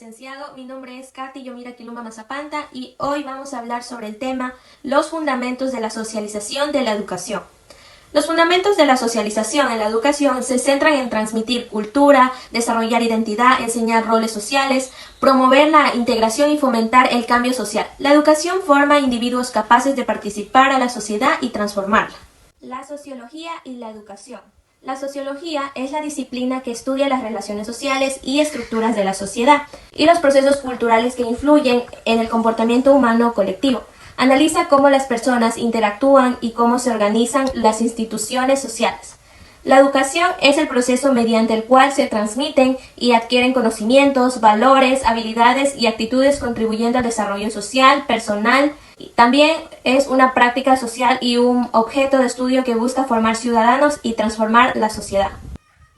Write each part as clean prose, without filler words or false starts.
licenciado. Mi nombre es Katy Yomira Quilumba Mazapanta y hoy vamos a hablar sobre el tema los fundamentos de la socialización de la educación. Los fundamentos de la socialización en la educación se centran en transmitir cultura, desarrollar identidad, enseñar roles sociales, promover la integración y fomentar el cambio social. La educación forma individuos capaces de participar a la sociedad y transformarla. La sociología y la educación. La sociología es la disciplina que estudia las relaciones sociales y estructuras de la sociedad y los procesos culturales que influyen en el comportamiento humano colectivo. Analiza cómo las personas interactúan y cómo se organizan las instituciones sociales. La educación es el proceso mediante el cual se transmiten y adquieren conocimientos, valores, habilidades y actitudes contribuyendo al desarrollo social, personal. También es una práctica social y un objeto de estudio que busca formar ciudadanos y transformar la sociedad.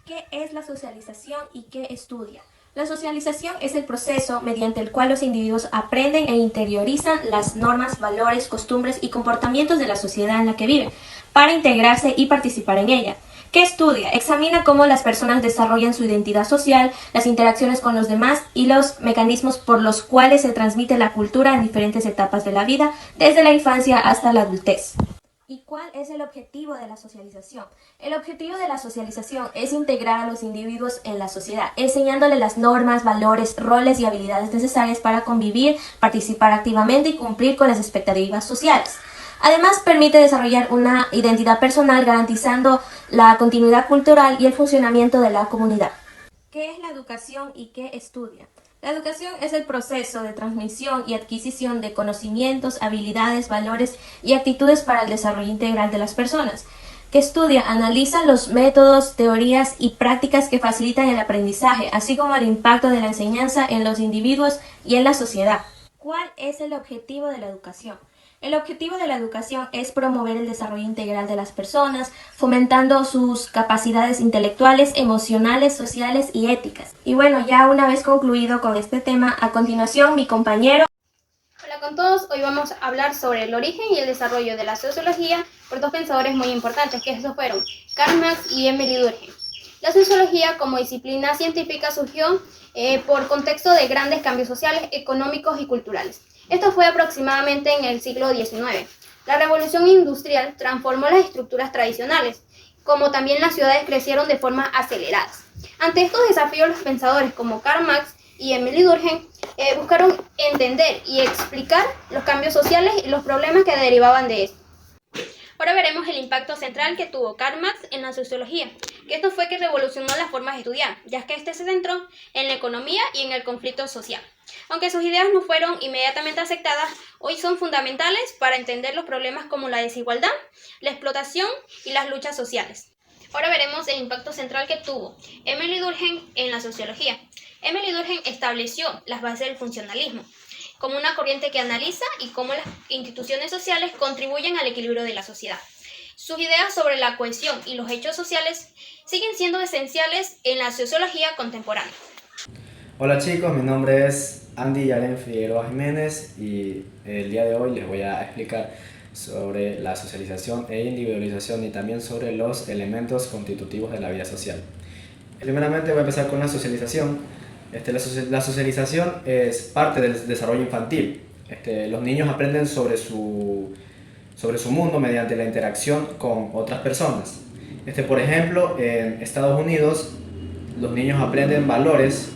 ¿Qué es la socialización y qué estudia? La socialización es el proceso mediante el cual los individuos aprenden e interiorizan las normas, valores, costumbres y comportamientos de la sociedad en la que viven, para integrarse y participar en ella. ¿Qué estudia? Examina cómo las personas desarrollan su identidad social, las interacciones con los demás y los mecanismos por los cuales se transmite la cultura en diferentes etapas de la vida, desde la infancia hasta la adultez. ¿Y cuál es el objetivo de la socialización? El objetivo de la socialización es integrar a los individuos en la sociedad, enseñándoles las normas, valores, roles y habilidades necesarias para convivir, participar activamente y cumplir con las expectativas sociales. Además, permite desarrollar una identidad personal garantizando la continuidad cultural y el funcionamiento de la comunidad. ¿Qué es la educación y qué estudia? La educación es el proceso de transmisión y adquisición de conocimientos, habilidades, valores y actitudes para el desarrollo integral de las personas. ¿Qué estudia? Analiza los métodos, teorías y prácticas que facilitan el aprendizaje, así como el impacto de la enseñanza en los individuos y en la sociedad. ¿Cuál es el objetivo de la educación? El objetivo de la educación es promover el desarrollo integral de las personas, fomentando sus capacidades intelectuales, emocionales, sociales y éticas. Y bueno, ya una vez concluido con este tema, a continuación mi compañero. Hola con todos, hoy vamos a hablar sobre el origen y el desarrollo de la sociología por dos pensadores muy importantes, que estos fueron Karl Marx y Émile Durkheim. La sociología como disciplina científica surgió por contexto de grandes cambios sociales, económicos y culturales. Esto fue aproximadamente en el siglo XIX. La revolución industrial transformó las estructuras tradicionales, como también las ciudades crecieron de forma acelerada. Ante estos desafíos, los pensadores como Karl Marx y Émile Durkheim buscaron entender y explicar los cambios sociales y los problemas que derivaban de esto. Ahora veremos el impacto central que tuvo Karl Marx en la sociología, que esto fue que revolucionó las formas de estudiar, ya que este se centró en la economía y en el conflicto social. Aunque sus ideas no fueron inmediatamente aceptadas, hoy son fundamentales para entender los problemas como la desigualdad, la explotación y las luchas sociales. Ahora veremos el impacto central que tuvo Émile Durkheim en la sociología. Émile Durkheim estableció las bases del funcionalismo como una corriente que analiza y cómo las instituciones sociales contribuyen al equilibrio de la sociedad. Sus ideas sobre la cohesión y los hechos sociales siguen siendo esenciales en la sociología contemporánea. Hola chicos, mi nombre es Andy Yaren Figueroa Jiménez y el día de hoy les voy a explicar sobre la socialización e individualización y también sobre los elementos constitutivos de la vida social. Primeramente voy a empezar con la socialización. La socialización es parte del desarrollo infantil. Los niños aprenden sobre su mundo mediante la interacción con otras personas. Por ejemplo, en Estados Unidos los niños aprenden valores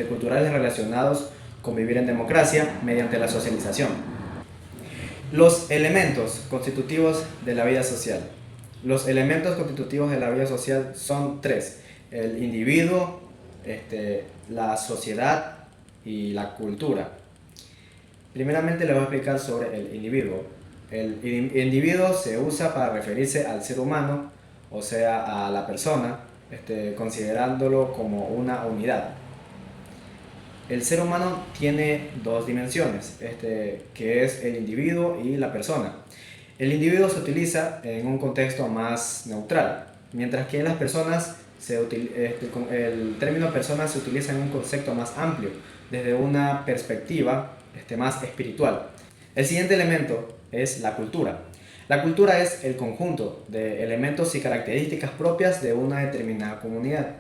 culturales relacionados con vivir en democracia mediante la socialización. Los elementos constitutivos de la vida social. Los elementos constitutivos de la vida social son tres: el individuo, la sociedad y la cultura. Primeramente les voy a explicar sobre el individuo. El individuo se usa para referirse al ser humano, o sea, a la persona, considerándolo como una unidad. El ser humano tiene dos dimensiones, que es el individuo y la persona. El individuo se utiliza en un contexto más neutral, mientras que en las personas el término persona se utiliza en un concepto más amplio, desde una perspectiva más espiritual. El siguiente elemento es la cultura. La cultura es el conjunto de elementos y características propias de una determinada comunidad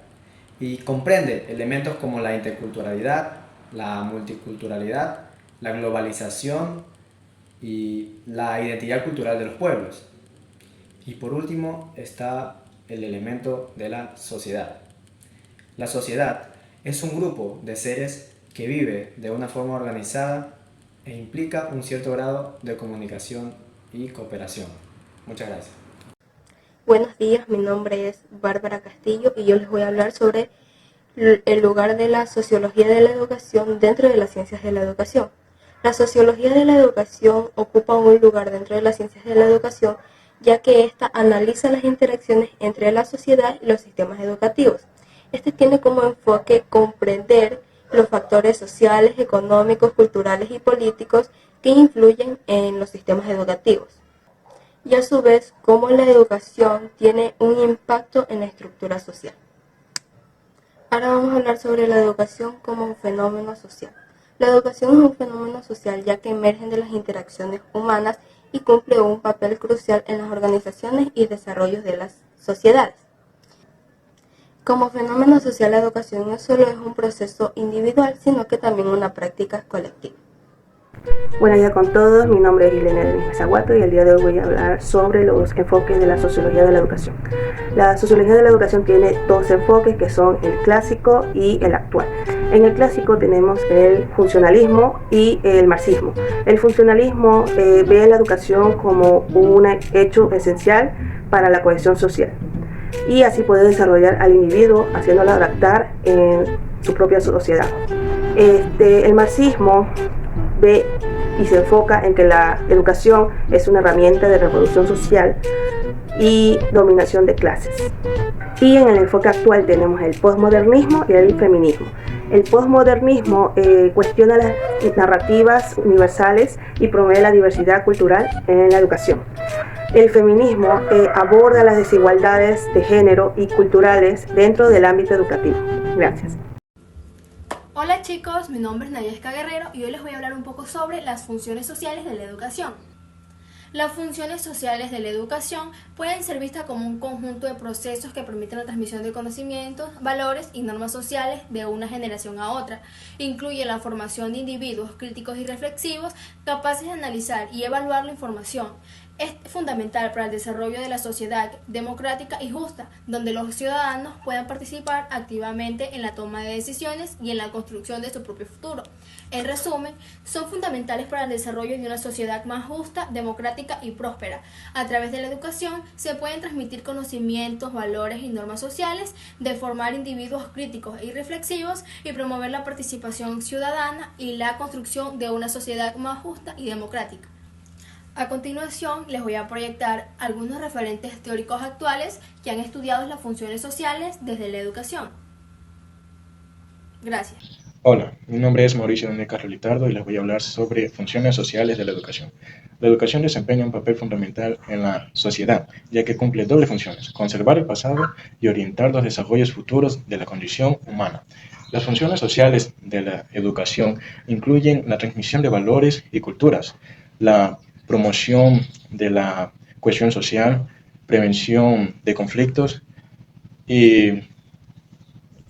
y comprende elementos como la interculturalidad, la multiculturalidad, la globalización y la identidad cultural de los pueblos. Y por último está el elemento de la sociedad. La sociedad es un grupo de seres que vive de una forma organizada e implica un cierto grado de comunicación y cooperación. Muchas gracias. Buenos días, mi nombre es Bárbara Castillo y yo les voy a hablar sobre el lugar de la sociología de la educación dentro de las ciencias de la educación. La sociología de la educación ocupa un lugar dentro de las ciencias de la educación, ya que ésta analiza las interacciones entre la sociedad y los sistemas educativos. Este tiene como enfoque comprender los factores sociales, económicos, culturales y políticos que influyen en los sistemas educativos, y a su vez cómo la educación tiene un impacto en la estructura social. Ahora vamos a hablar sobre la educación como un fenómeno social. La educación es un fenómeno social ya que emerge de las interacciones humanas y cumple un papel crucial en las organizaciones y desarrollos de las sociedades. Como fenómeno social, la educación no solo es un proceso individual, sino que también una práctica colectiva. Buenos días con todos, mi nombre es Elena Denis Mezaguato y el día de hoy voy a hablar sobre los enfoques de la sociología de la educación. La sociología de la educación tiene dos enfoques que son el clásico y el actual. En el clásico tenemos el funcionalismo y el marxismo. El funcionalismo ve la educación como un hecho esencial para la cohesión social y así poder desarrollar al individuo haciéndolo adaptar en su propia sociedad. El marxismo ve y se enfoca en que la educación es una herramienta de revolución social y dominación de clases. Y en el enfoque actual tenemos el posmodernismo y el feminismo. El posmodernismo cuestiona las narrativas universales y promueve la diversidad cultural en la educación. El feminismo aborda las desigualdades de género y culturales dentro del ámbito educativo. Gracias. Hola chicos, mi nombre es Nayesca Guerrero y hoy les voy a hablar un poco sobre las funciones sociales de la educación. Las funciones sociales de la educación pueden ser vistas como un conjunto de procesos que permiten la transmisión de conocimientos, valores y normas sociales de una generación a otra. Incluye la formación de individuos críticos y reflexivos capaces de analizar y evaluar la información. Es fundamental para el desarrollo de la sociedad democrática y justa, donde los ciudadanos puedan participar activamente en la toma de decisiones y en la construcción de su propio futuro. En resumen, son fundamentales para el desarrollo de una sociedad más justa, democrática y próspera. A través de la educación se pueden transmitir conocimientos, valores y normas sociales, de formar individuos críticos y reflexivos y promover la participación ciudadana y la construcción de una sociedad más justa y democrática. A continuación, les voy a proyectar algunos referentes teóricos actuales que han estudiado las funciones sociales desde la educación. Gracias. Hola, mi nombre es Mauricio Daniel Carrolitardo y les voy a hablar sobre funciones sociales de la educación. La educación desempeña un papel fundamental en la sociedad, ya que cumple dobles funciones: conservar el pasado y orientar los desarrollos futuros de la condición humana. Las funciones sociales de la educación incluyen la transmisión de valores y culturas, la promoción de la cohesión social, prevención de conflictos y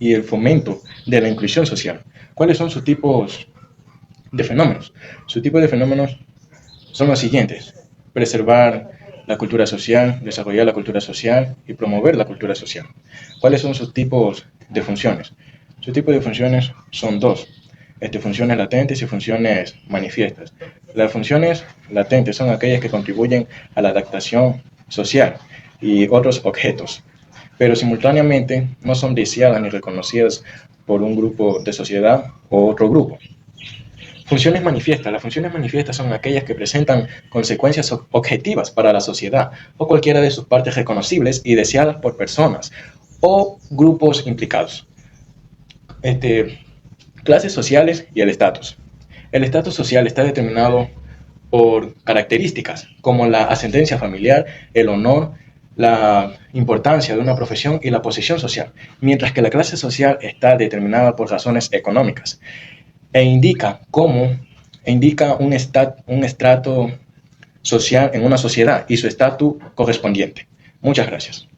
el fomento de la inclusión social. ¿Cuáles son sus tipos de fenómenos? Sus tipos de fenómenos son los siguientes: preservar la cultura social, desarrollar la cultura social y promover la cultura social. ¿Cuáles son sus tipos de funciones? Sus tipos de funciones son dos: funciones latentes y funciones manifiestas. Las funciones latentes son aquellas que contribuyen a la adaptación social y otros objetos, pero simultáneamente no son deseadas ni reconocidas por un grupo de sociedad o otro grupo. Funciones manifiestas. Las funciones manifiestas son aquellas que presentan consecuencias objetivas para la sociedad o cualquiera de sus partes reconocibles y deseadas por personas o grupos implicados. Clases sociales y el estatus. El estatus social está determinado por características como la ascendencia familiar, el honor, la importancia de una profesión y la posición social, mientras que la clase social está determinada por razones económicas e indica un estrato social en una sociedad y su estatus correspondiente. Muchas gracias.